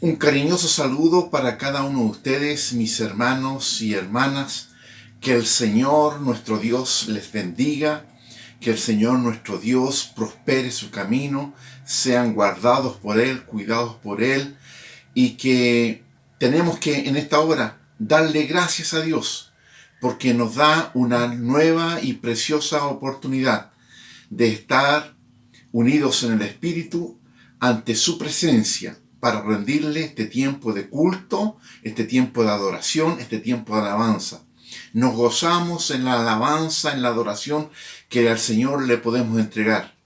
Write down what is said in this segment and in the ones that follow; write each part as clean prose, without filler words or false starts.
Un cariñoso saludo para cada uno de ustedes, mis hermanos y hermanas. Que el Señor nuestro Dios les bendiga, que el Señor nuestro Dios prospere su camino, sean guardados por Él, cuidados por Él, y que tenemos que en esta hora darle gracias a Dios, porque nos da una nueva y preciosa oportunidad de estar unidos en el Espíritu ante su presencia, para rendirle este tiempo de culto, este tiempo de adoración, este tiempo de alabanza. Nos gozamos en la alabanza, en la adoración que al Señor le podemos entregar.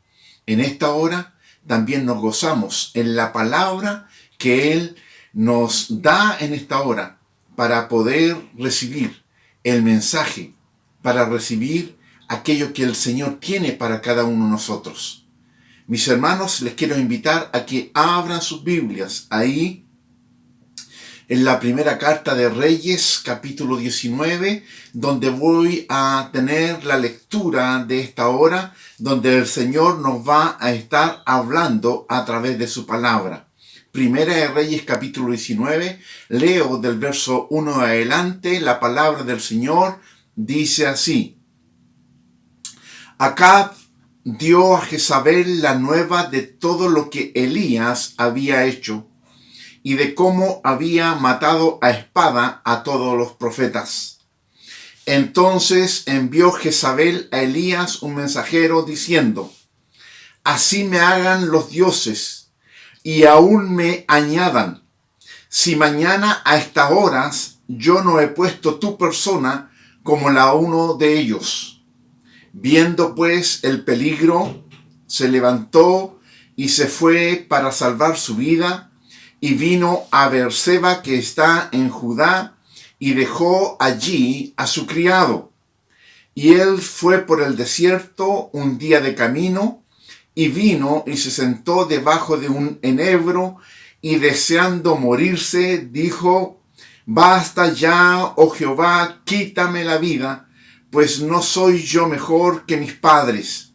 En esta hora también nos gozamos en la palabra que Él nos da en esta hora para poder recibir el mensaje, para recibir aquello que el Señor tiene para cada uno de nosotros. Mis hermanos, les quiero invitar a que abran sus Biblias ahí en la primera carta de Reyes, capítulo 19, donde voy a tener la lectura de esta hora, donde el Señor nos va a estar hablando a través de su palabra. Primera de Reyes, capítulo 19, leo del verso 1 adelante, la palabra del Señor dice así: Acab dio a Jezabel la nueva de todo lo que Elías había hecho y de cómo había matado a espada a todos los profetas. Entonces envió Jezabel a Elías un mensajero diciendo: Así me hagan los dioses y aún me añadan, si mañana a estas horas yo no he puesto tu persona como la uno de ellos. Viendo pues el peligro, se levantó y se fue para salvar su vida, y vino a Beerseba, que está en Judá, y dejó allí a su criado. Y él fue por el desierto un día de camino, y vino y se sentó debajo de un enebro, y deseando morirse, dijo: Basta ya, oh Jehová, quítame la vida, pues no soy yo mejor que mis padres.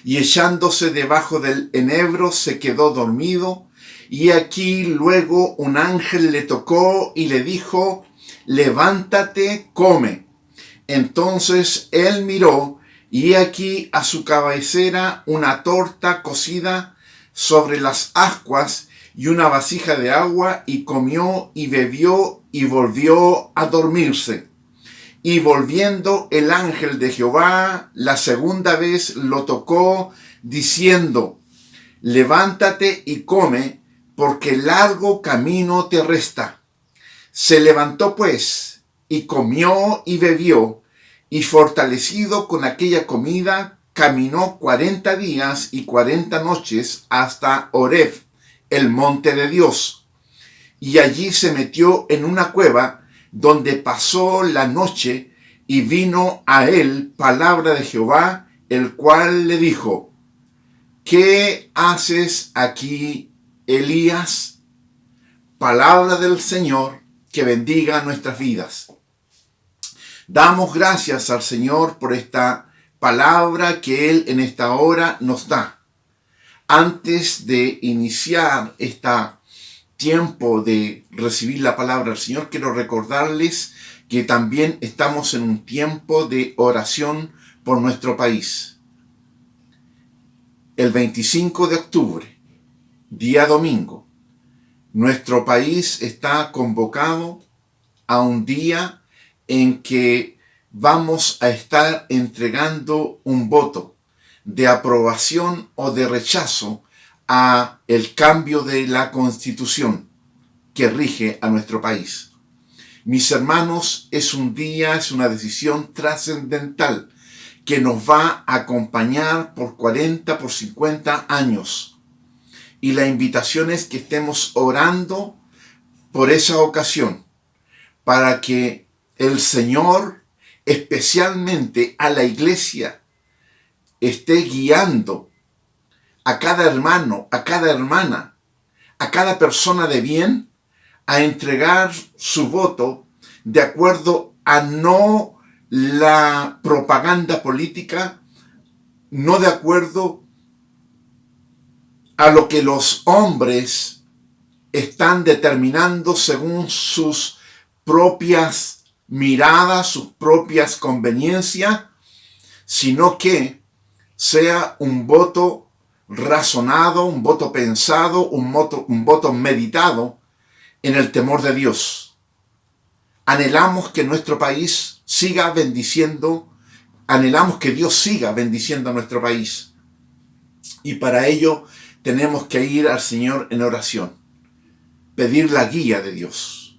Y echándose debajo del enebro se quedó dormido, y aquí luego un ángel le tocó y le dijo: Levántate, come. Entonces él miró, y aquí a su cabecera una torta cocida sobre las ascuas y una vasija de agua, y comió y bebió y volvió a dormirse. Y volviendo el ángel de Jehová la segunda vez lo tocó, diciendo: Levántate y come, porque largo camino te resta. Se levantó pues, y comió y bebió, y fortalecido con aquella comida, caminó 40 días y 40 noches hasta Horeb, el monte de Dios. Y allí se metió en una cueva, donde pasó la noche, y vino a él palabra de Jehová, el cual le dijo: ¿Qué haces aquí, Elías? Palabra del Señor, que bendiga nuestras vidas. Damos gracias al Señor por esta palabra que Él en esta hora nos da. Antes de iniciar este tiempo de recibir la palabra del Señor, quiero recordarles que también estamos en un tiempo de oración por nuestro país. El 25 de octubre, día domingo, nuestro país está convocado a un día en que vamos a estar entregando un voto de aprobación o de rechazo a el cambio de la Constitución que rige a nuestro país. Mis hermanos, es un día, es una decisión trascendental que nos va a acompañar por 40, por 50 años. Y la invitación es que estemos orando por esa ocasión, para que el Señor, especialmente a la iglesia, esté guiando a cada hermano, a cada hermana, a cada persona de bien, a entregar su voto de acuerdo a no la propaganda política, no de acuerdo a lo que los hombres están determinando según sus propias miradas, sus propias conveniencias, sino que sea un voto razonado, un voto pensado, un voto meditado en el temor de Dios. Anhelamos que nuestro país siga bendiciendo, anhelamos que Dios siga bendiciendo a nuestro país. Y para ello tenemos que ir al Señor en oración, pedir la guía de Dios.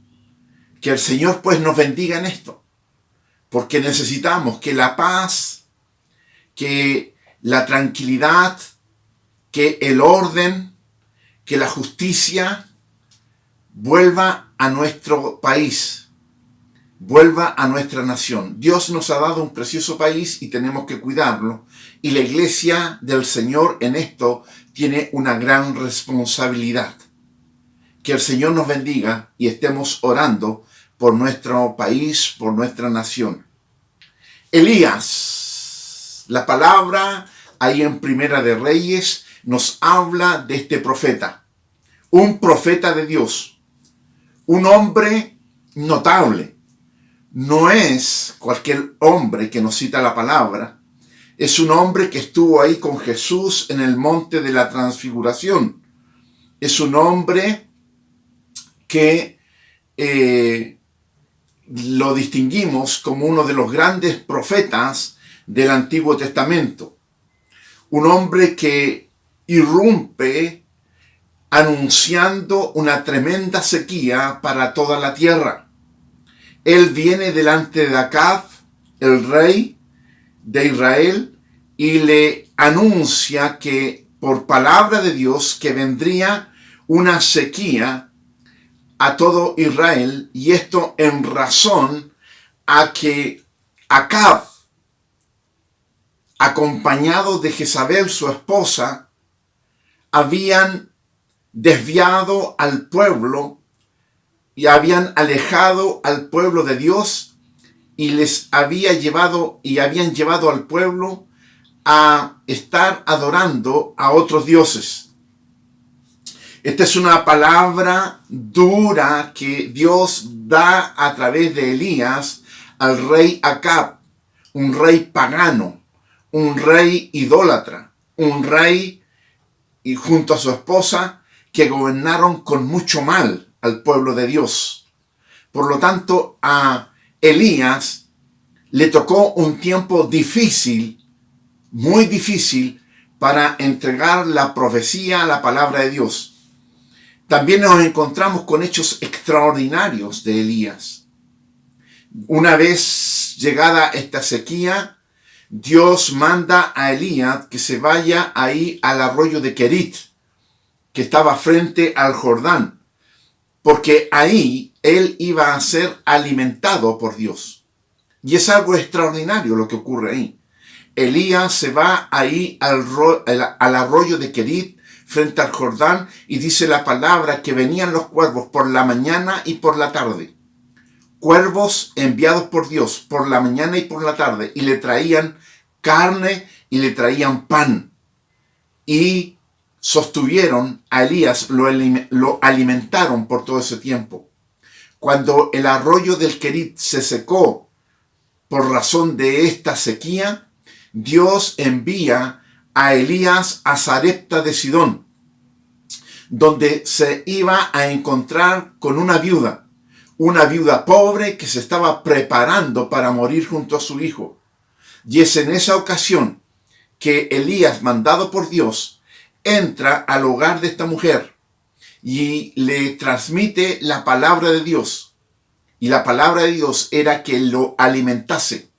Que el Señor pues nos bendiga en esto, porque necesitamos que la paz, que la tranquilidad, que el orden, que la justicia vuelva a nuestro país, vuelva a nuestra nación. Dios nos ha dado un precioso país y tenemos que cuidarlo. Y la iglesia del Señor en esto tiene una gran responsabilidad. Que el Señor nos bendiga y estemos orando por nuestro país, por nuestra nación. Elías, la palabra ahí en Primera de Reyes nos habla de este profeta, un profeta de Dios, un hombre notable. No es cualquier hombre que nos cita la palabra, es un hombre que estuvo ahí con Jesús en el monte de la transfiguración. Es un hombre que lo distinguimos como uno de los grandes profetas del Antiguo Testamento. Un hombre que irrumpe anunciando una tremenda sequía para toda la tierra. Él viene delante de Acab, el rey de Israel, y le anuncia que por palabra de Dios que vendría una sequía a todo Israel, y esto en razón a que Acab, acompañado de Jezabel, su esposa, habían desviado al pueblo y habían alejado al pueblo de Dios y habían llevado al pueblo a estar adorando a otros dioses. Esta es una palabra dura que Dios da a través de Elías al rey Acab, un rey pagano, un rey idólatra, un rey y junto a su esposa que gobernaron con mucho mal al pueblo de Dios. Por lo tanto, a Elías le tocó un tiempo difícil, muy difícil, para entregar la profecía, la palabra de Dios. También nos encontramos con hechos extraordinarios de Elías. Una vez llegada esta sequía, Dios manda a Elías que se vaya ahí al arroyo de Querit, que estaba frente al Jordán, porque ahí él iba a ser alimentado por Dios. Y es algo extraordinario lo que ocurre ahí. Elías se va ahí al arroyo de Querit, frente al Jordán, y dice la palabra que venían los cuervos por la mañana y por la tarde. Cuervos enviados por Dios por la mañana y por la tarde, y le traían carne y le traían pan. Y sostuvieron a Elías, lo alimentaron por todo ese tiempo. Cuando el arroyo del Querit se secó por razón de esta sequía, Dios envía a Elías a Sarepta de Sidón, donde se iba a encontrar con una viuda pobre que se estaba preparando para morir junto a su hijo. Y es en esa ocasión que Elías, mandado por Dios, entra al hogar de esta mujer y le transmite la palabra de Dios. Y la palabra de Dios era que lo alimentase.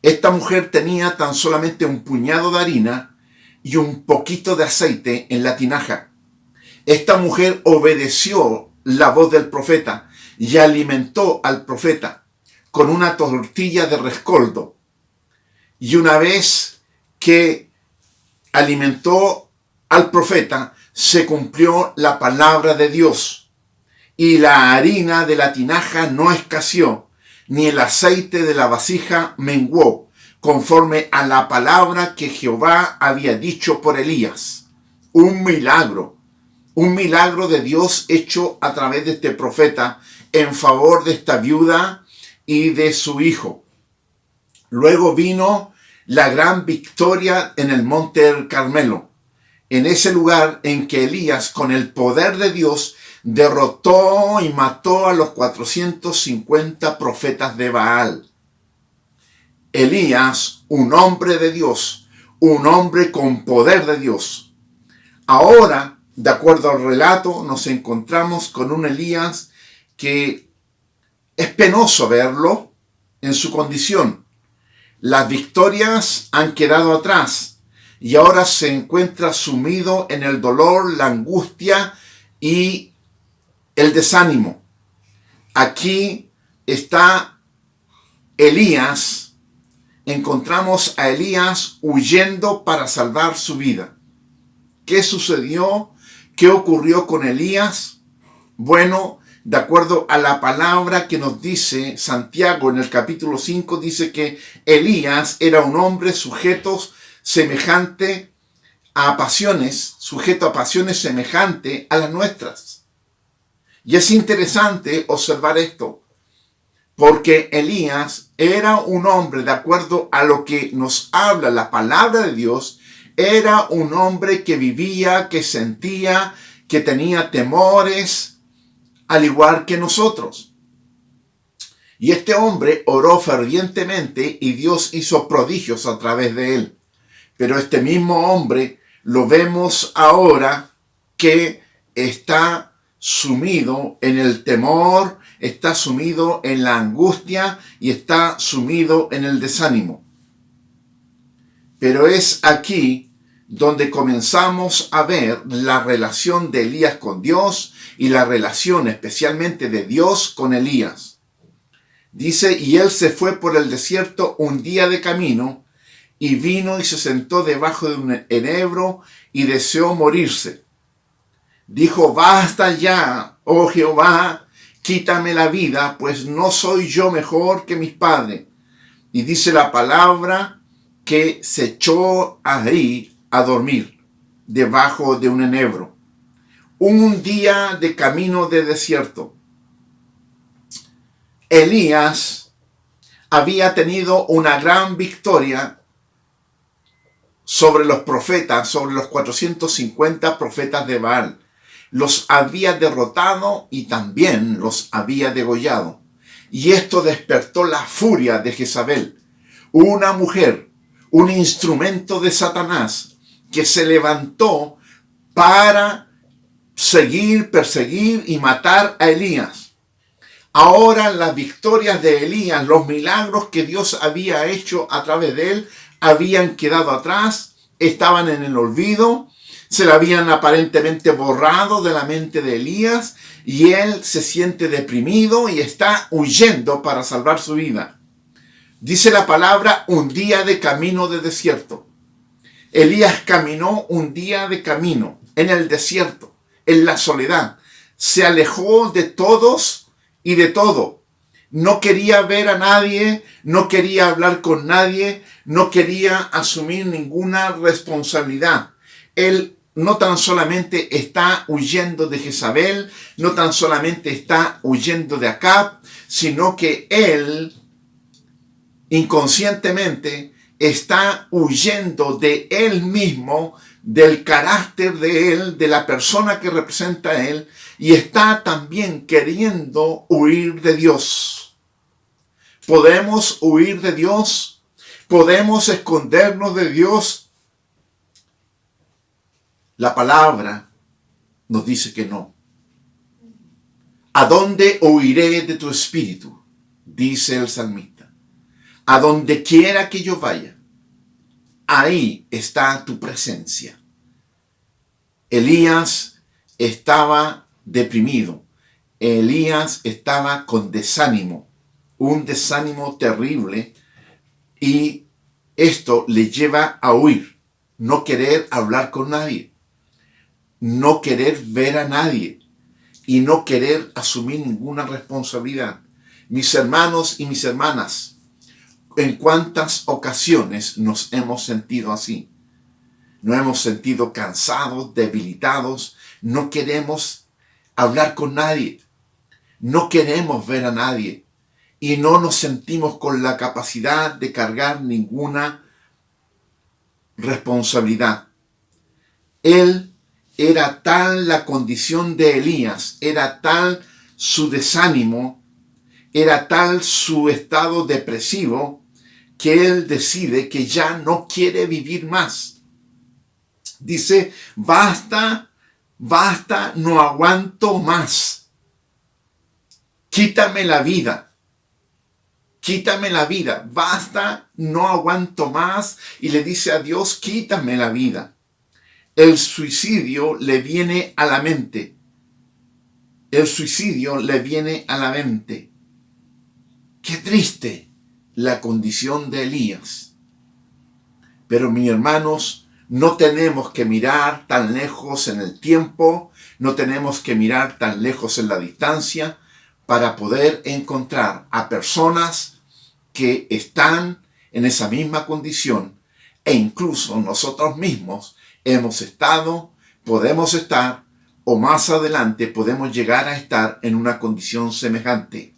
Esta mujer tenía tan solamente un puñado de harina y un poquito de aceite en la tinaja. Esta mujer obedeció la voz del profeta y alimentó al profeta con una tortilla de rescoldo. Y una vez que alimentó al profeta, se cumplió la palabra de Dios. Y la harina de la tinaja no escaseó, ni el aceite de la vasija menguó, conforme a la palabra que Jehová había dicho por Elías. Un milagro. un milagro de Dios hecho a través de este profeta en favor de esta viuda y de su hijo. Luego vino la gran victoria en el monte del Carmelo, en ese lugar en que Elías, con el poder de Dios, derrotó y mató a los 450 profetas de Baal. Elías, un hombre de Dios, un hombre con poder de Dios. Ahora, de acuerdo al relato, nos encontramos con un Elías que es penoso verlo en su condición. Las victorias han quedado atrás y ahora se encuentra sumido en el dolor, la angustia y el desánimo. Aquí está Elías. Encontramos a Elías huyendo para salvar su vida. ¿Qué sucedió? ¿Qué ocurrió con Elías? Bueno, de acuerdo a la palabra que nos dice Santiago en el capítulo 5, dice que Elías era un hombre sujeto a pasiones semejante a las nuestras. Y es interesante observar esto, porque Elías era un hombre, de acuerdo a lo que nos habla la palabra de Dios, era un hombre que vivía, que sentía, que tenía temores, al igual que nosotros. Y este hombre oró fervientemente y Dios hizo prodigios a través de él. Pero este mismo hombre lo vemos ahora que está sumido en el temor, está sumido en la angustia y está sumido en el desánimo. Pero es aquí donde comenzamos a ver la relación de Elías con Dios y la relación especialmente de Dios con Elías. Dice, y él se fue por el desierto un día de camino y vino y se sentó debajo de un enebro y deseó morirse. Dijo, basta ya, oh Jehová, quítame la vida, pues no soy yo mejor que mis padres. Y dice la palabra que se echó ahí a dormir debajo de un enebro. Un día de camino de desierto. Elías había tenido una gran victoria sobre los profetas, sobre los 450 profetas de Baal. Los había derrotado y también los había degollado. Y esto despertó la furia de Jezabel, una mujer, un instrumento de Satanás, que se levantó para seguir, perseguir y matar a Elías. Ahora las victorias de Elías, los milagros que Dios había hecho a través de él, habían quedado atrás, estaban en el olvido, se le habían aparentemente borrado de la mente de Elías y él se siente deprimido y está huyendo para salvar su vida. Dice la palabra, un día de camino de desierto. Elías caminó un día de camino en el desierto, en la soledad. Se alejó de todos y de todo. No quería ver a nadie, no quería hablar con nadie, no quería asumir ninguna responsabilidad. Él no tan solamente está huyendo de Jezabel, no tan solamente está huyendo de Acab, sino que él inconscientemente está huyendo de él mismo, del carácter de él, de la persona que representa a él, y está también queriendo huir de Dios. ¿Podemos huir de Dios? ¿Podemos escondernos de Dios? La palabra nos dice que no. ¿A dónde huiré de tu espíritu? Dice el salmista. A donde quiera que yo vaya, ahí está tu presencia. Elías estaba deprimido. Elías estaba con desánimo, un desánimo terrible, y esto le lleva a huir, no querer hablar con nadie, no querer ver a nadie y no querer asumir ninguna responsabilidad. Mis hermanos y mis hermanas, ¿en cuántas ocasiones nos hemos sentido así? nos hemos sentido cansados, debilitados, no queremos hablar con nadie, no queremos ver a nadie y no nos sentimos con la capacidad de cargar ninguna responsabilidad. Era tal la condición de Elías, era tal su desánimo, era tal su estado depresivo, que él decide que ya no quiere vivir más. Dice, basta, basta, no aguanto más. Quítame la vida. Quítame la vida. Basta, no aguanto más. Y le dice a Dios, quítame la vida. El suicidio le viene a la mente. El suicidio le viene a la mente. Qué triste la condición de Elías. Pero mis hermanos, no tenemos que mirar tan lejos en el tiempo, no tenemos que mirar tan lejos en la distancia para poder encontrar a personas que están en esa misma condición e incluso nosotros mismos hemos estado, podemos estar o más adelante podemos llegar a estar en una condición semejante.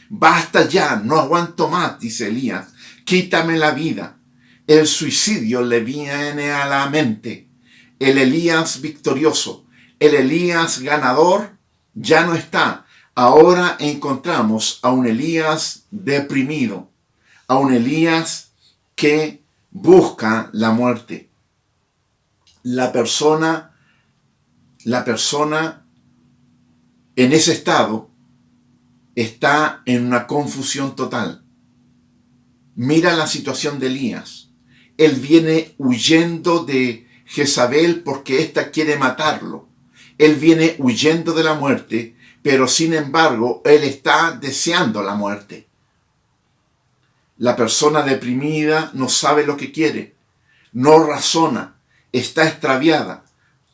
Basta ya, no aguanto más, dice Elías, quítame la vida. El suicidio le viene a la mente. El Elías victorioso, el Elías ganador, ya no está. Ahora encontramos a un Elías deprimido, a un Elías que busca la muerte. La persona en ese estado está en una confusión total. Mira la situación de Elías. Él viene huyendo de Jezabel porque ésta quiere matarlo. Él viene huyendo de la muerte, pero sin embargo, él está deseando la muerte. La persona deprimida no sabe lo que quiere, no razona, está extraviada.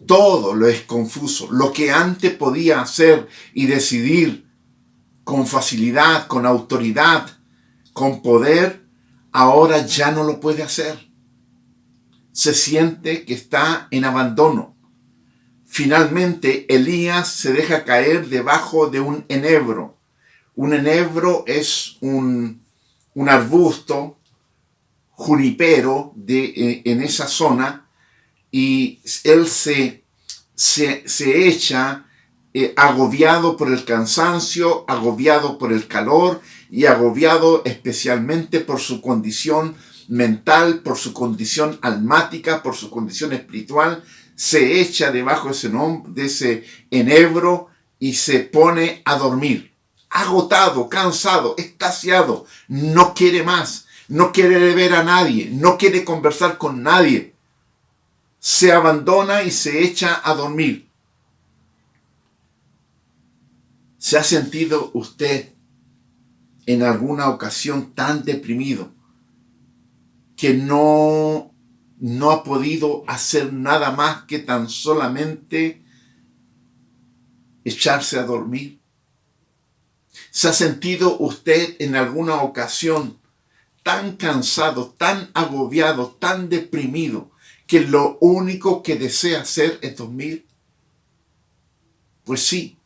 Todo lo es confuso. Lo que antes podía hacer y decidir con facilidad, con autoridad, con poder, ahora ya no lo puede hacer. Se siente que está en abandono. Finalmente, Elías se deja caer debajo de un enebro. Un enebro es un arbusto junipero en esa zona, y él se echa agobiado por el cansancio, agobiado por el calor y agobiado especialmente por su condición mental, por su condición almática, por su condición espiritual. Se echa debajo de ese enebro y se pone a dormir. Agotado, cansado, extasiado, no quiere más, no quiere ver a nadie, no quiere conversar con nadie. Se abandona y se echa a dormir. ¿Se ha sentido usted en alguna ocasión tan deprimido que no ha podido hacer nada más que tan solamente echarse a dormir? ¿Se ha sentido usted en alguna ocasión tan cansado, tan agobiado, tan deprimido, que lo único que desea hacer es dormir? Pues sí,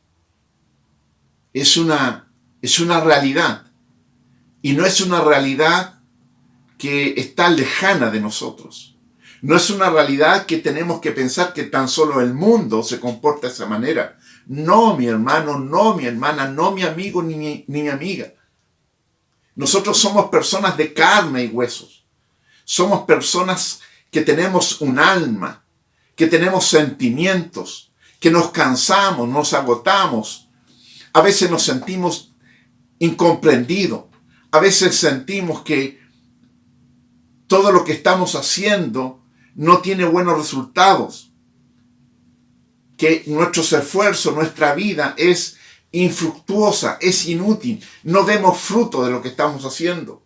es una realidad. Y no es una realidad que está lejana de nosotros. No es una realidad que tenemos que pensar que tan solo el mundo se comporta de esa manera. No, mi hermano, no, mi hermana, no, mi amigo, ni mi amiga. Nosotros somos personas de carne y huesos. Somos personas que tenemos un alma, que tenemos sentimientos, que nos cansamos, nos agotamos. A veces nos sentimos incomprendidos. A veces sentimos que todo lo que estamos haciendo no tiene buenos resultados, que nuestros esfuerzos, nuestra vida es infructuosa, es inútil, no vemos fruto de lo que estamos haciendo.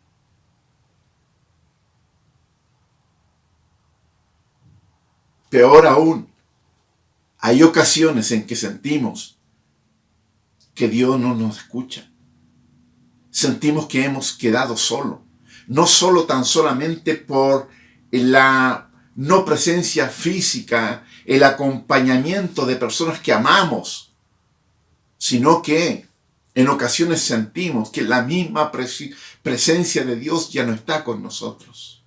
Peor aún, hay ocasiones en que sentimos que Dios no nos escucha. Sentimos que hemos quedado solos. No solo tan solamente por no presencia física, el acompañamiento de personas que amamos, sino que en ocasiones sentimos que la misma presencia de Dios ya no está con nosotros.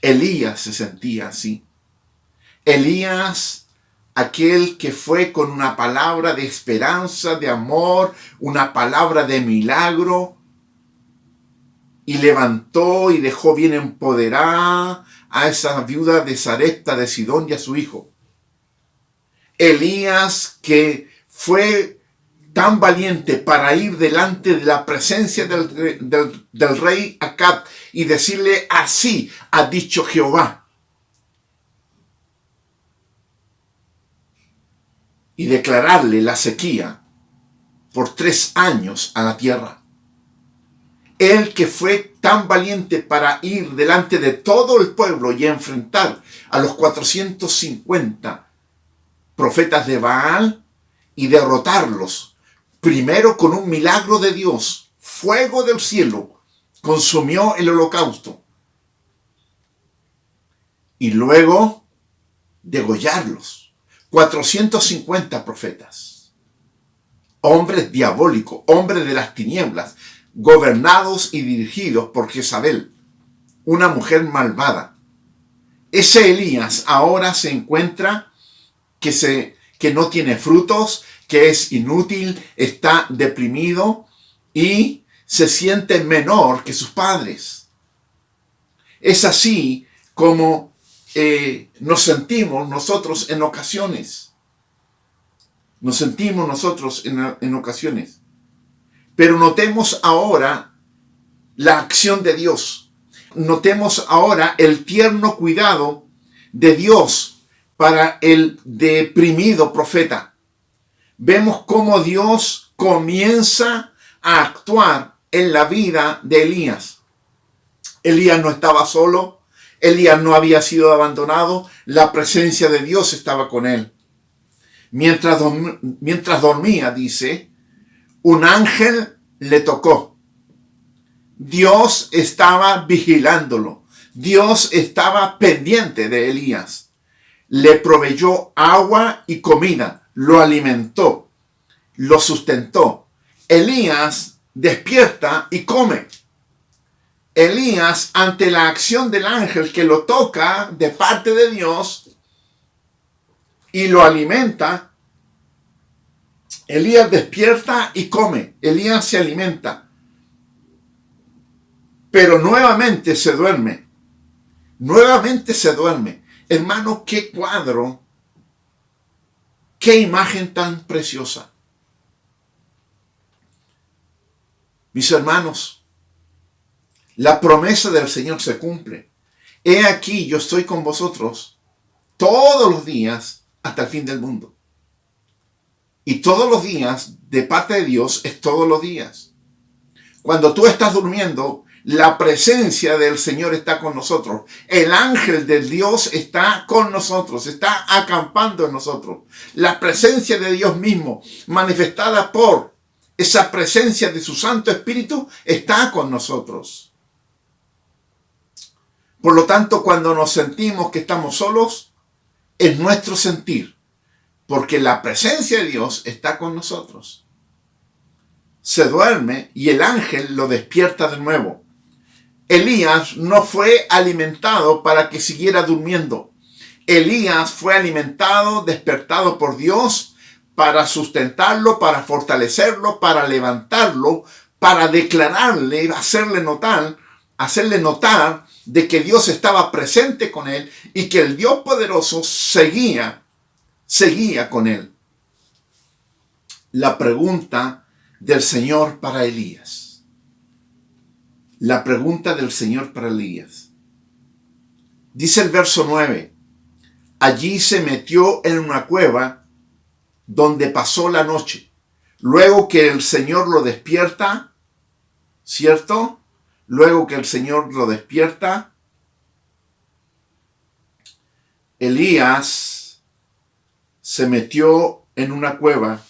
Elías se sentía así. Elías, aquel que fue con una palabra de esperanza, de amor, una palabra de milagro, y levantó y dejó bien empoderada a esa viuda de Sarepta de Sidón y a su hijo. Elías, que fue tan valiente para ir delante de la presencia del rey Acab y decirle: así ha dicho Jehová. Y declararle la sequía por 3 años a la tierra. Él que fue tan valiente para ir delante de todo el pueblo y enfrentar a los 450 profetas de Baal y derrotarlos, primero con un milagro de Dios, fuego del cielo, consumió el holocausto, y luego degollarlos. 450 profetas, hombres diabólicos, hombres de las tinieblas, gobernados y dirigidos por Jezabel, una mujer malvada. Ese Elías ahora se encuentra que no tiene frutos, que es inútil, está deprimido y se siente menor que sus padres. Es así como nos sentimos nosotros en ocasiones. Nos sentimos nosotros en ocasiones. Pero notemos ahora la acción de Dios. Notemos ahora el tierno cuidado de Dios para el deprimido profeta. Vemos cómo Dios comienza a actuar en la vida de Elías. Elías no estaba solo. Elías no había sido abandonado. La presencia de Dios estaba con él. Mientras dormía, dice, un ángel le tocó. Dios estaba vigilándolo. Dios estaba pendiente de Elías. Le proveyó agua y comida. Lo alimentó. Lo sustentó. Elías despierta y come. Elías, ante la acción del ángel que lo toca de parte de Dios y lo alimenta, Elías despierta y come. Elías se alimenta. Pero nuevamente se duerme. Nuevamente se duerme. Hermano, qué cuadro. Qué imagen tan preciosa. Mis hermanos, la promesa del Señor se cumple. He aquí, yo estoy con vosotros todos los días hasta el fin del mundo. Y todos los días, de parte de Dios, es todos los días. Cuando tú estás durmiendo, la presencia del Señor está con nosotros. El ángel de Dios está con nosotros, está acampando en nosotros. La presencia de Dios mismo, manifestada por esa presencia de su Santo Espíritu, está con nosotros. Por lo tanto, cuando nos sentimos que estamos solos, es nuestro sentir, porque la presencia de Dios está con nosotros. Se duerme y el ángel lo despierta de nuevo. Elías no fue alimentado para que siguiera durmiendo. Elías fue alimentado, despertado por Dios para sustentarlo, para fortalecerlo, para levantarlo, para declararle, hacerle notar de que Dios estaba presente con él y que el Dios poderoso seguía con él. La pregunta del Señor para Elías. La pregunta del Señor para Elías. Dice el verso 9. Allí se metió en una cueva donde pasó la noche. Luego que el Señor lo despierta, ¿cierto? Luego que el Señor lo despierta, Elías se metió en una cueva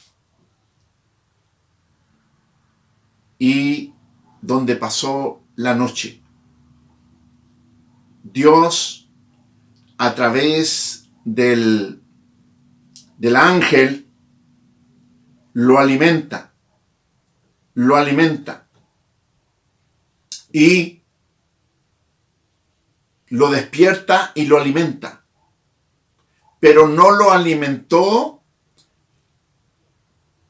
y donde pasó la noche. Dios, a través del ángel, lo alimenta y lo despierta y lo alimenta. Pero no lo alimentó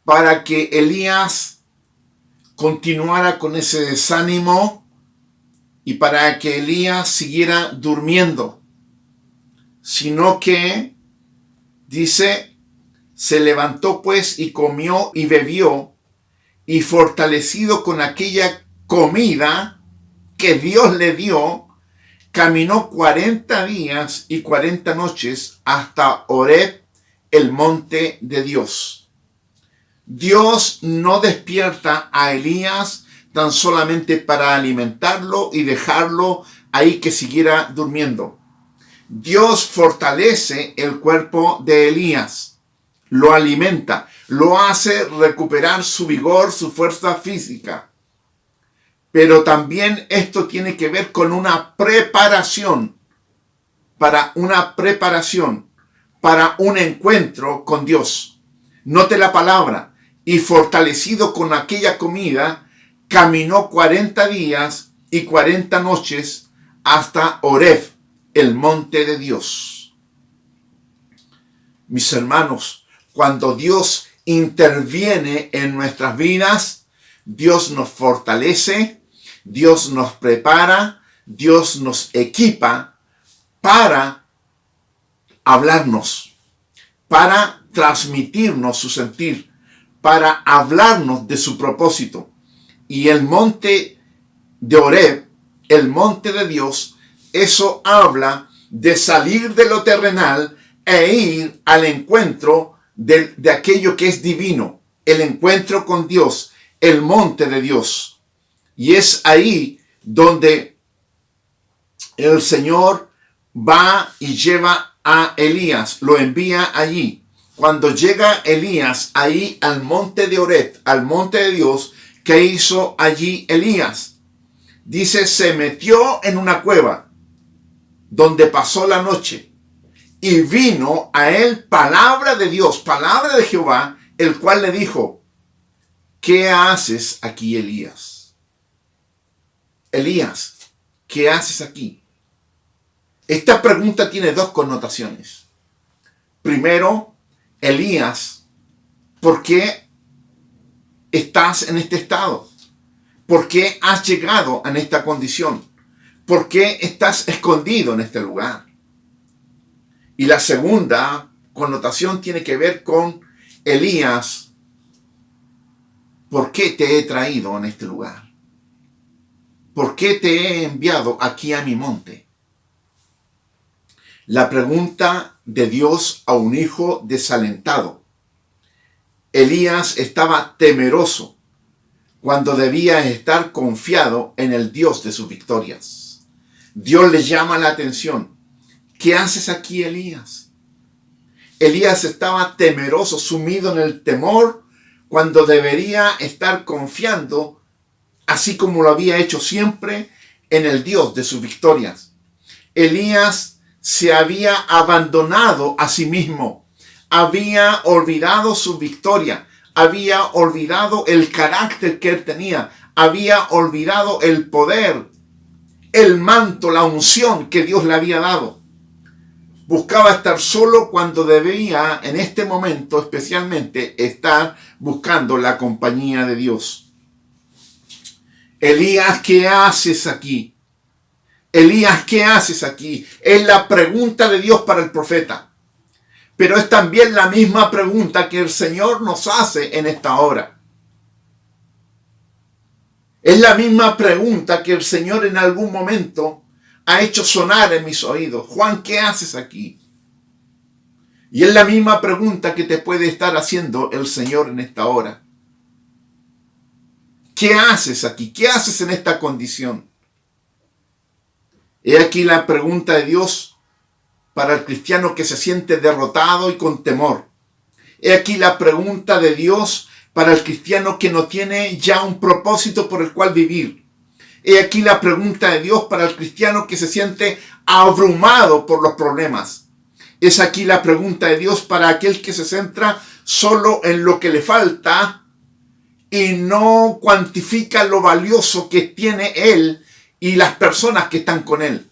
para que Elías continuara con ese desánimo y para que Elías siguiera durmiendo, sino que, dice, se levantó pues y comió y bebió, y fortalecido con aquella comida que Dios le dio, caminó 40 días y 40 noches hasta Horeb, el monte de Dios. Dios no despierta a Elías tan solamente para alimentarlo y dejarlo ahí que siguiera durmiendo. Dios fortalece el cuerpo de Elías, lo alimenta, lo hace recuperar su vigor, su fuerza física. Pero también esto tiene que ver con una preparación, para un encuentro con Dios. Note la palabra, y fortalecido con aquella comida, caminó 40 días y 40 noches hasta Horeb, el monte de Dios. Mis hermanos, cuando Dios interviene en nuestras vidas, Dios nos fortalece, Dios nos prepara, Dios nos equipa para hablarnos, para transmitirnos su sentir, para hablarnos de su propósito. Y el monte de Horeb, el monte de Dios, eso habla de salir de lo terrenal e ir al encuentro de aquello que es divino, el encuentro con Dios, el monte de Dios. Y es ahí donde el Señor va y lleva a Elías, lo envía allí. Cuando llega Elías ahí al monte de Horeb, al monte de Dios, ¿qué hizo allí Elías? Dice, se metió en una cueva donde pasó la noche y vino a él palabra de Dios, palabra de Jehová, el cual le dijo, ¿qué haces aquí, Elías? Elías, ¿qué haces aquí? Esta pregunta tiene dos connotaciones. Primero, Elías, ¿por qué estás en este estado? ¿Por qué has llegado en esta condición? ¿Por qué estás escondido en este lugar? Y la segunda connotación tiene que ver con Elías, ¿por qué te he traído en este lugar? ¿Por qué te he enviado aquí a mi monte? La pregunta de Dios a un hijo desalentado. Elías estaba temeroso cuando debía estar confiado en el Dios de sus victorias. Dios le llama la atención. ¿Qué haces aquí, Elías? Elías estaba temeroso, sumido en el temor, cuando debería estar confiando, así como lo había hecho siempre, en el Dios de sus victorias. Elías se había abandonado a sí mismo, había olvidado su victoria, había olvidado el carácter que él tenía, había olvidado el poder, el manto, la unción que Dios le había dado. Buscaba estar solo cuando debía, en este momento especialmente, estar buscando la compañía de Dios. Elías, ¿qué haces aquí? Elías, ¿qué haces aquí? Es la pregunta de Dios para el profeta. Pero es también la misma pregunta que el Señor nos hace en esta hora. Es la misma pregunta que el Señor en algún momento ha hecho sonar en mis oídos. Juan, ¿qué haces aquí? Y es la misma pregunta que te puede estar haciendo el Señor en esta hora. ¿Qué haces aquí? ¿Qué haces en esta condición? He aquí la pregunta de Dios para el cristiano que se siente derrotado y con temor. He aquí la pregunta de Dios para el cristiano que no tiene ya un propósito por el cual vivir. He aquí la pregunta de Dios para el cristiano que se siente abrumado por los problemas. Es aquí la pregunta de Dios para aquel que se centra solo en lo que le falta y no cuantifica lo valioso que tiene él y las personas que están con él.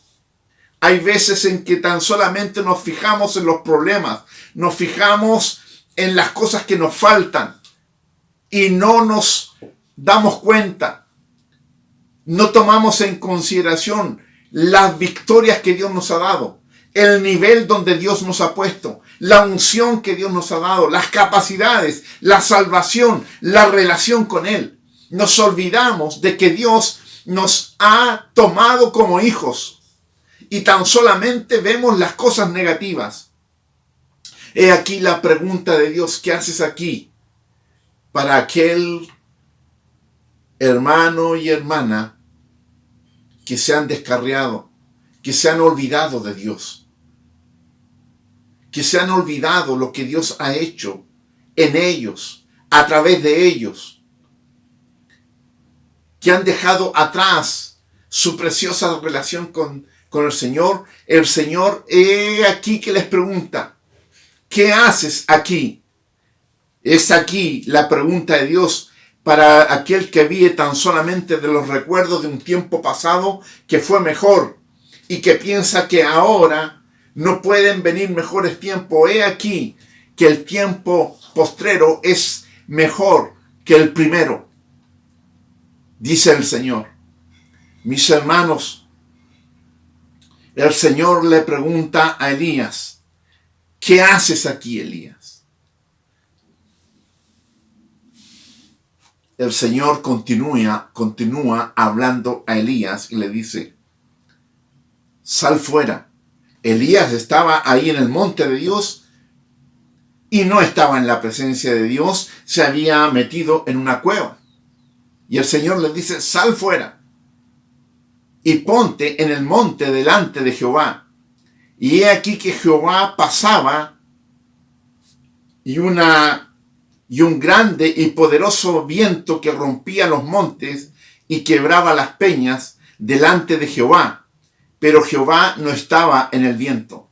Hay veces en que tan solamente nos fijamos en los problemas, nos fijamos en las cosas que nos faltan y no nos damos cuenta, no tomamos en consideración las victorias que Dios nos ha dado, el nivel donde Dios nos ha puesto, la unción que Dios nos ha dado, las capacidades, la salvación, la relación con Él. Nos olvidamos de que Dios nos ha tomado como hijos y tan solamente vemos las cosas negativas. He aquí la pregunta de Dios: ¿qué haces aquí? Para aquel hermano y hermana que se han descarriado, que se han olvidado de Dios, que se han olvidado lo que Dios ha hecho en ellos, a través de ellos, que han dejado atrás su preciosa relación con el Señor. El Señor, he aquí que les pregunta: ¿qué haces aquí? Es aquí la pregunta de Dios para aquel que vive tan solamente de los recuerdos de un tiempo pasado que fue mejor y que piensa que ahora no pueden venir mejores tiempos. He aquí que el tiempo postrero es mejor que el primero, dice el Señor. Mis hermanos, el Señor le pregunta a Elías: ¿qué haces aquí, Elías? El Señor continúa hablando a Elías y le dice: sal fuera. Elías estaba ahí en el monte de Dios y no estaba en la presencia de Dios, se había metido en una cueva. Y el Señor le dice: sal fuera y ponte en el monte delante de Jehová. Y he aquí que Jehová pasaba y un grande y poderoso viento que rompía los montes y quebraba las peñas delante de Jehová, pero Jehová no estaba en el viento.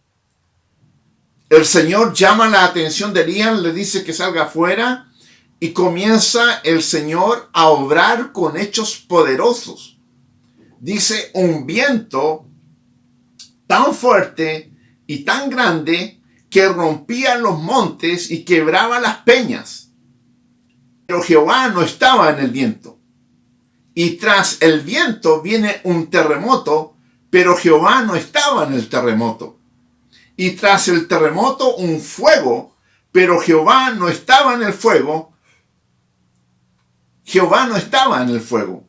El Señor llama la atención de Elías, le dice que salga afuera y comienza el Señor a obrar con hechos poderosos. Dice: un viento tan fuerte y tan grande que rompía los montes y quebraba las peñas. Pero Jehová no estaba en el viento. Y tras el viento viene un terremoto, pero Jehová no estaba en el terremoto. Y tras el terremoto un fuego, pero Jehová no estaba en el fuego. Jehová no estaba en el fuego.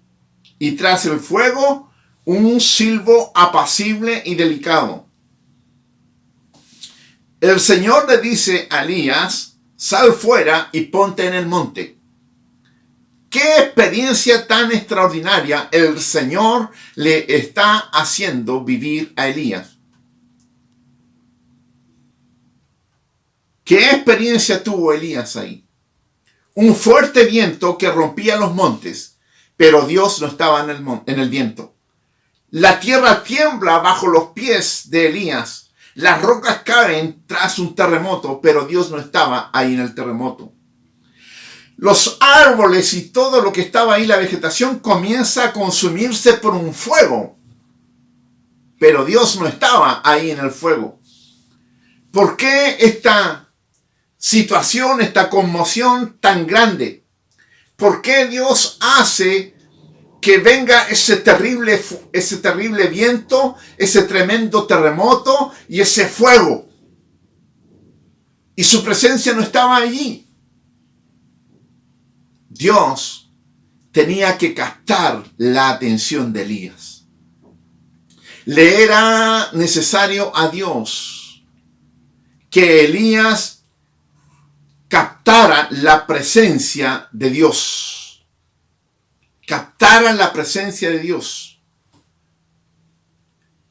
Y tras el fuego un silbo apacible y delicado. El Señor le dice a Elías: sal fuera y ponte en el monte. ¿Qué experiencia tan extraordinaria el Señor le está haciendo vivir a Elías? ¿Qué experiencia tuvo Elías ahí? Un fuerte viento que rompía los montes, pero Dios no estaba en el viento. La tierra tiembla bajo los pies de Elías. Las rocas caen tras un terremoto, pero Dios no estaba ahí en el terremoto. Los árboles y todo lo que estaba ahí, la vegetación, comienza a consumirse por un fuego, pero Dios no estaba ahí en el fuego. ¿Por qué esta situación, esta conmoción tan grande? ¿Por qué Dios hace que venga ese terrible viento, ese tremendo terremoto y ese fuego? Y su presencia no estaba allí. Dios tenía que captar la atención de Elías. Le era necesario a Dios que Elías captara la presencia de Dios. Captara la presencia de Dios.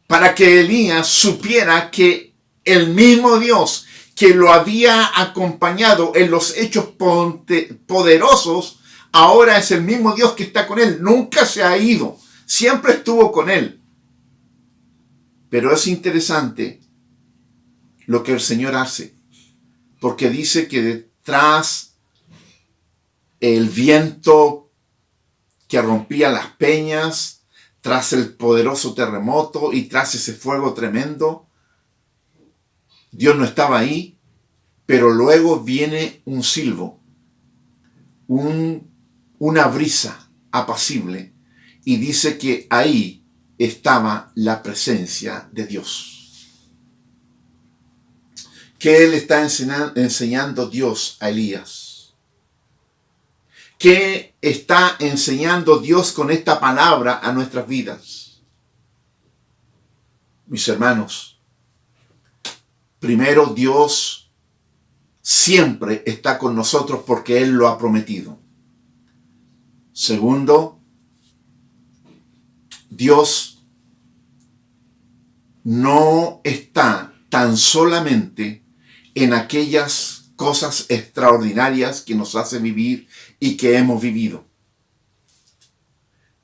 Para que Elías supiera que el mismo Dios que lo había acompañado en los hechos poderosos, ahora es el mismo Dios que está con él. Nunca se ha ido. Siempre estuvo con él. Pero es interesante lo que el Señor hace, porque dice que detrás el viento que rompía las peñas, tras el poderoso terremoto y tras ese fuego tremendo, Dios no estaba ahí, pero luego viene un silbo, una brisa apacible, y dice que ahí estaba la presencia de Dios. ¿Qué le está enseñando Dios a Elías? ¿Qué está enseñando Dios con esta palabra a nuestras vidas? Mis hermanos, primero, Dios siempre está con nosotros porque Él lo ha prometido. Segundo, Dios no está tan solamente en aquellas cosas extraordinarias que nos hace vivir y que hemos vivido.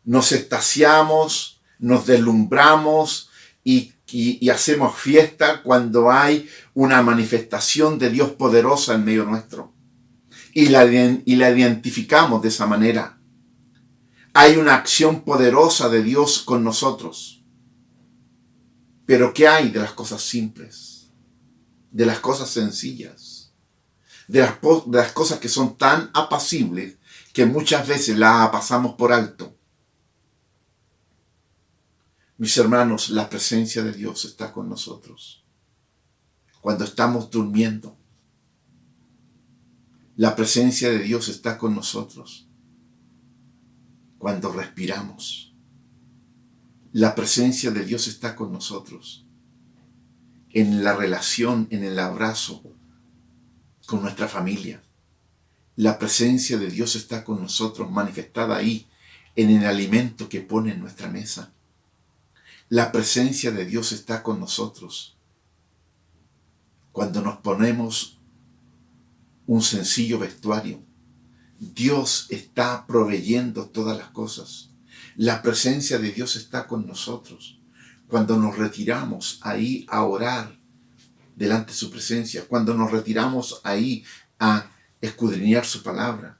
Nos extasiamos, nos deslumbramos y hacemos fiesta cuando hay una manifestación de Dios poderosa en medio nuestro. Y la identificamos de esa manera. Hay una acción poderosa de Dios con nosotros. Pero ¿qué hay de las cosas simples? De las cosas sencillas, de las cosas que son tan apacibles que muchas veces las pasamos por alto. Mis hermanos, la presencia de Dios está con nosotros. Cuando estamos durmiendo, la presencia de Dios está con nosotros. Cuando respiramos, la presencia de Dios está con nosotros. En la relación, en el abrazo con nuestra familia. La presencia de Dios está con nosotros, manifestada ahí, en el alimento que pone en nuestra mesa. La presencia de Dios está con nosotros cuando nos ponemos un sencillo vestuario. Dios está proveyendo todas las cosas. La presencia de Dios está con nosotros cuando nos retiramos ahí a orar delante de su presencia, cuando nos retiramos ahí a escudriñar su palabra.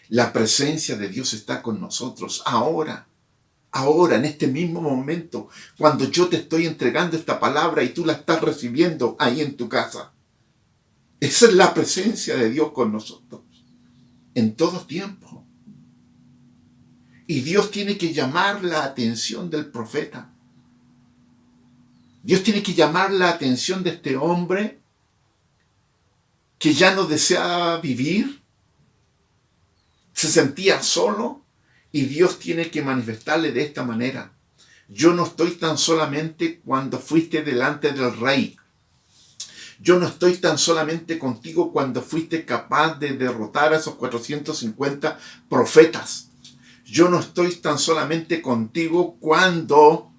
La presencia de Dios está con nosotros ahora, en este mismo momento, cuando yo te estoy entregando esta palabra y tú la estás recibiendo ahí en tu casa. Esa es la presencia de Dios con nosotros, en todo tiempo. Y Dios tiene que llamar la atención del profeta. Dios tiene que llamar la atención de este hombre que ya no deseaba vivir, se sentía solo, y Dios tiene que manifestarle de esta manera. Yo no estoy tan solamente cuando fuiste delante del rey. Yo no estoy tan solamente contigo cuando fuiste capaz de derrotar a esos 450 profetas. Yo no estoy tan solamente contigo cuando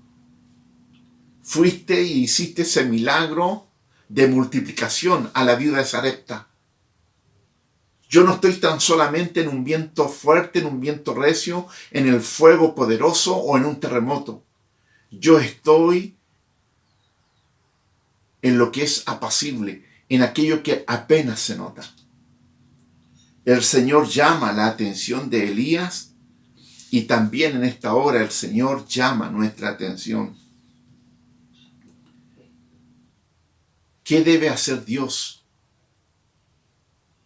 fuiste y hiciste ese milagro de multiplicación a la viuda de Sarepta. Yo no estoy tan solamente en un viento fuerte, en un viento recio, en el fuego poderoso o en un terremoto. Yo estoy en lo que es apacible, en aquello que apenas se nota. El Señor llama la atención de Elías y también en esta hora el Señor llama nuestra atención. ¿Qué debe hacer Dios?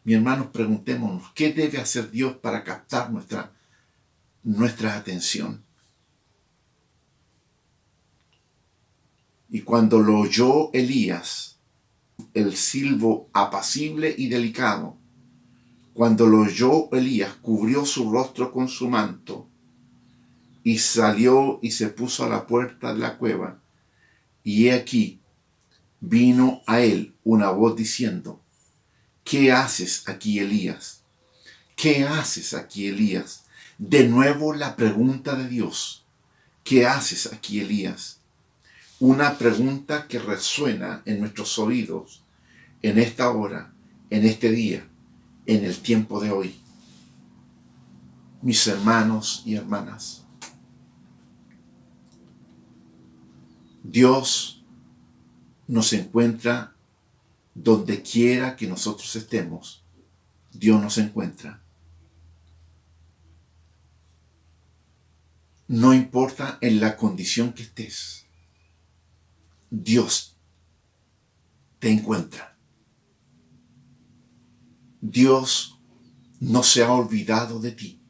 Mi hermanos, preguntémonos, ¿qué debe hacer Dios para captar nuestra atención? Y cuando lo oyó Elías, el silbo apacible y delicado, cuando lo oyó Elías, cubrió su rostro con su manto y salió y se puso a la puerta de la cueva. Y he aquí, vino a él una voz diciendo: ¿qué haces aquí, Elías? ¿Qué haces aquí, Elías? De nuevo la pregunta de Dios: ¿qué haces aquí, Elías? Una pregunta que resuena en nuestros oídos en esta hora, en este día, en el tiempo de hoy. Mis hermanos y hermanas, Dios nos encuentra donde quiera que nosotros estemos. Dios nos encuentra. No importa en la condición que estés, Dios te encuentra. Dios no se ha olvidado de ti.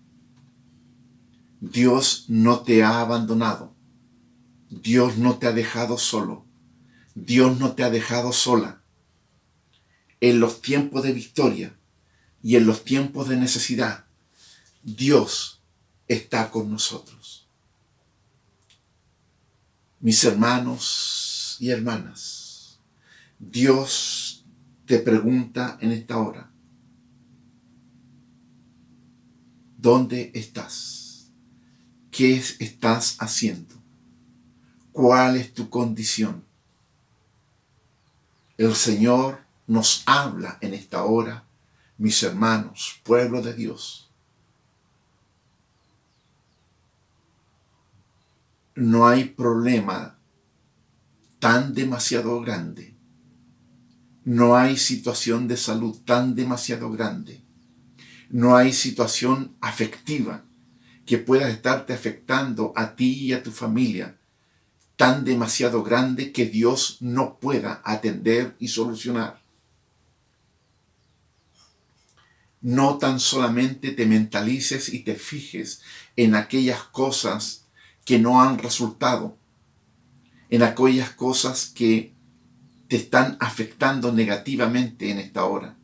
Dios no te ha abandonado. Dios no te ha dejado solo. Dios no te ha dejado sola. En los tiempos de victoria y en los tiempos de necesidad, Dios está con nosotros. Mis hermanos y hermanas, Dios te pregunta en esta hora, ¿dónde estás? ¿Qué estás haciendo? ¿Cuál es tu condición? El Señor nos habla en esta hora, mis hermanos, pueblo de Dios. No hay problema tan demasiado grande. No hay situación de salud tan demasiado grande. No hay situación afectiva que pueda estarte afectando a ti y a tu familia tan demasiado grande que Dios no pueda atender y solucionar. No tan solamente te mentalices y te fijes en aquellas cosas que no han resultado, en aquellas cosas que te están afectando negativamente en esta hora.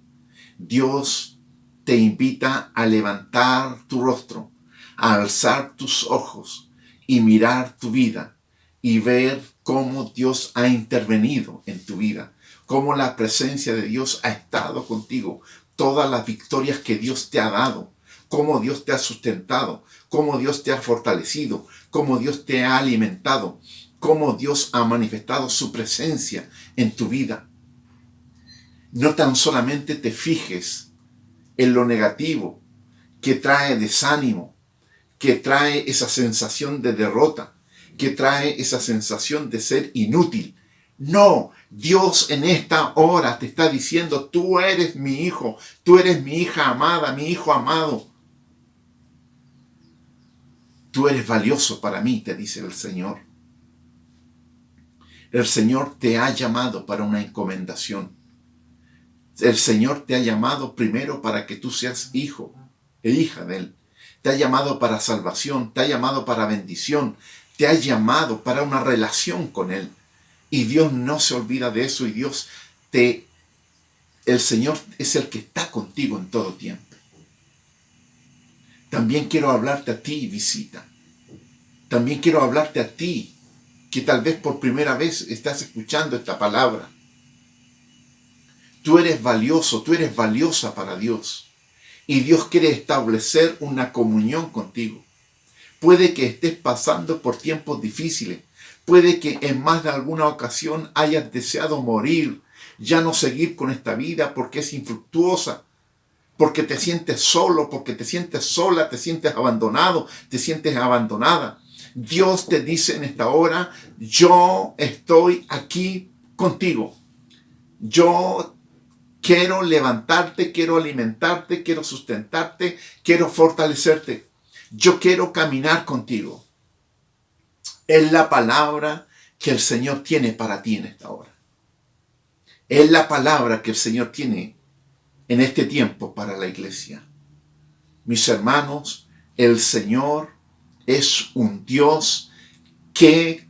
Dios te invita a levantar tu rostro, a alzar tus ojos y mirar tu vida y ver cómo Dios ha intervenido en tu vida, cómo la presencia de Dios ha estado contigo, todas las victorias que Dios te ha dado, cómo Dios te ha sustentado, cómo Dios te ha fortalecido, cómo Dios te ha alimentado, cómo Dios ha manifestado su presencia en tu vida. No tan solamente te fijes en lo negativo que trae desánimo, que trae esa sensación de derrota, que trae esa sensación de ser inútil. No, Dios en esta hora te está diciendo, tú eres mi hijo, tú eres mi hija amada, mi hijo amado. Tú eres valioso para mí, te dice el Señor. El Señor te ha llamado para una encomendación. El Señor te ha llamado primero para que tú seas hijo e hija de Él. Te ha llamado para salvación, te ha llamado para bendición, te ha llamado para una relación con Él. Y Dios no se olvida de eso y el Señor es el que está contigo en todo tiempo. También quiero hablarte a ti, visita. También quiero hablarte a ti, que tal vez por primera vez estás escuchando esta palabra. Tú eres valioso, tú eres valiosa para Dios. Y Dios quiere establecer una comunión contigo. Puede que estés pasando por tiempos difíciles. Puede que en más de alguna ocasión hayas deseado morir, ya no seguir con esta vida porque es infructuosa, porque te sientes solo, porque te sientes sola, te sientes abandonado, te sientes abandonada. Dios te dice en esta hora, yo estoy aquí contigo. Yo quiero levantarte, quiero alimentarte, quiero sustentarte, quiero fortalecerte. Yo quiero caminar contigo. Es la palabra que el Señor tiene para ti en esta hora. Es la palabra que el Señor tiene en este tiempo para la iglesia. Mis hermanos, el Señor es un Dios que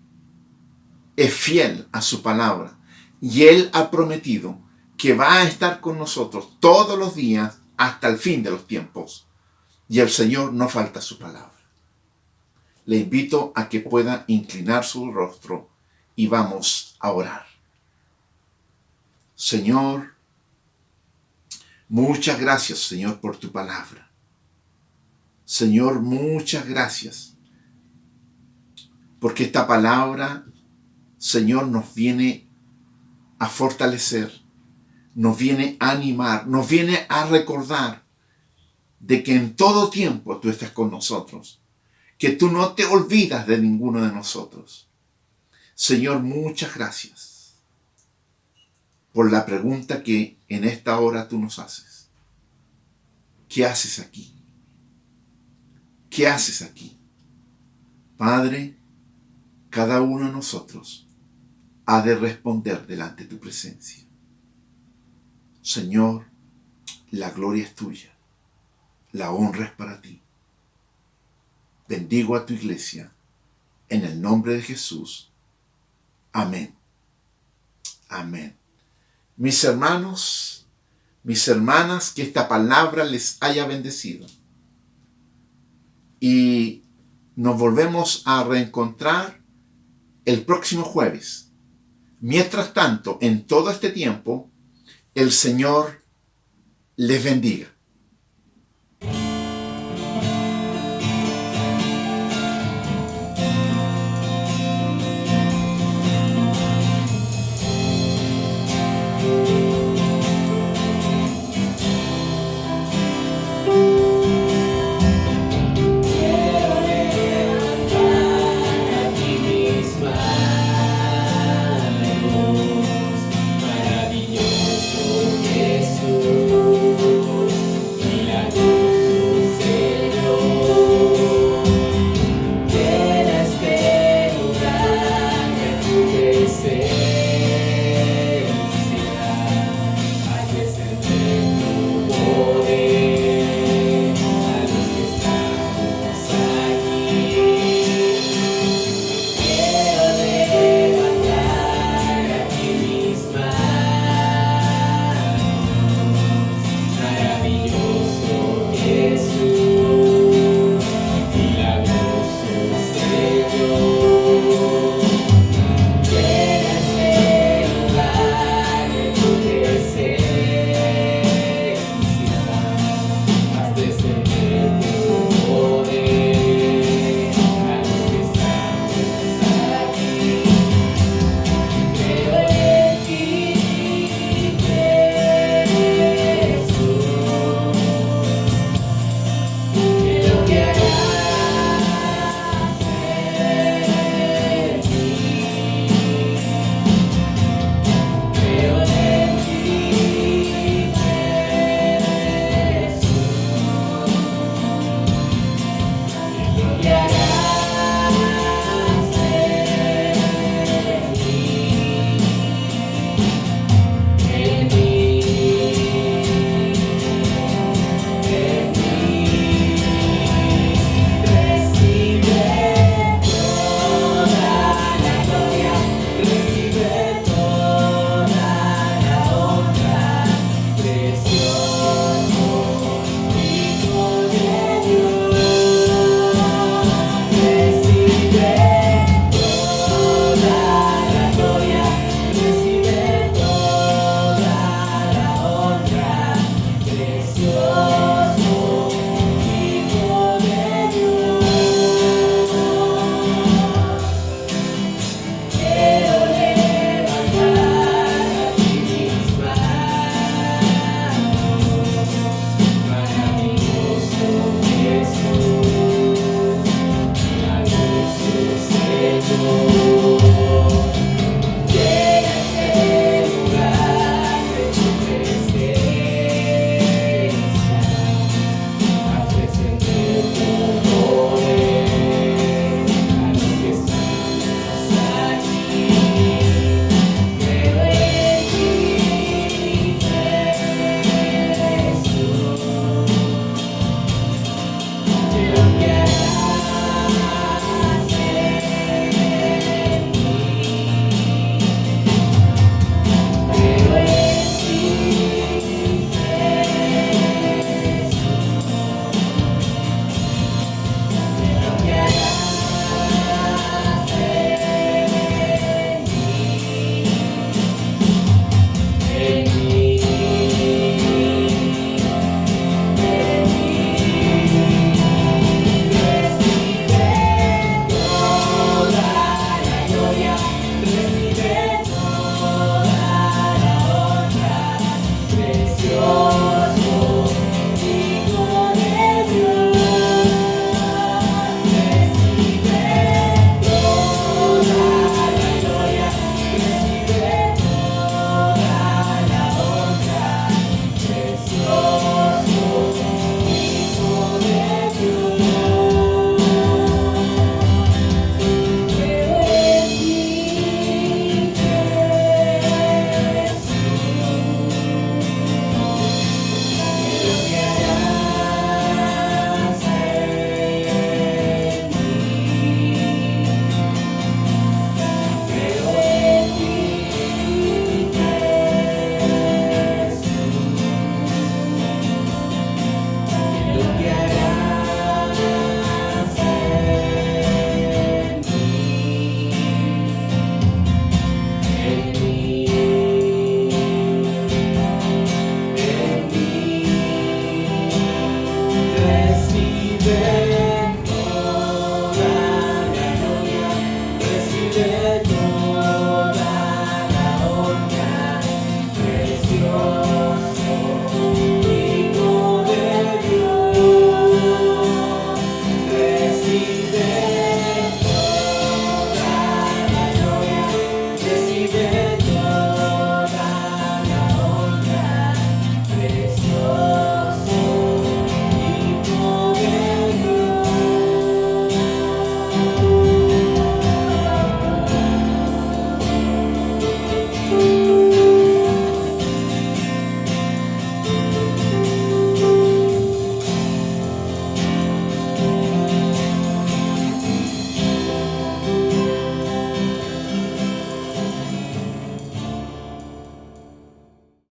es fiel a su palabra. Y Él ha prometido que va a estar con nosotros todos los días hasta el fin de los tiempos. Y el Señor no falta su palabra. Le invito a que pueda inclinar su rostro y vamos a orar. Señor, muchas gracias, Señor, por tu palabra. Señor, muchas gracias. Porque esta palabra, Señor, nos viene a fortalecer, nos viene a animar, nos viene a recordar de que en todo tiempo tú estás con nosotros, que tú no te olvidas de ninguno de nosotros. Señor, muchas gracias por la pregunta que en esta hora tú nos haces. ¿Qué haces aquí? ¿Qué haces aquí? Padre, cada uno de nosotros ha de responder delante de tu presencia. Señor, la gloria es tuya, la honra es para ti. Bendigo a tu iglesia en el nombre de Jesús. Amén. Amén. Mis hermanos, mis hermanas, que esta palabra les haya bendecido. Y nos volvemos a reencontrar el próximo jueves. Mientras tanto, en todo este tiempo, el Señor les bendiga. Dios.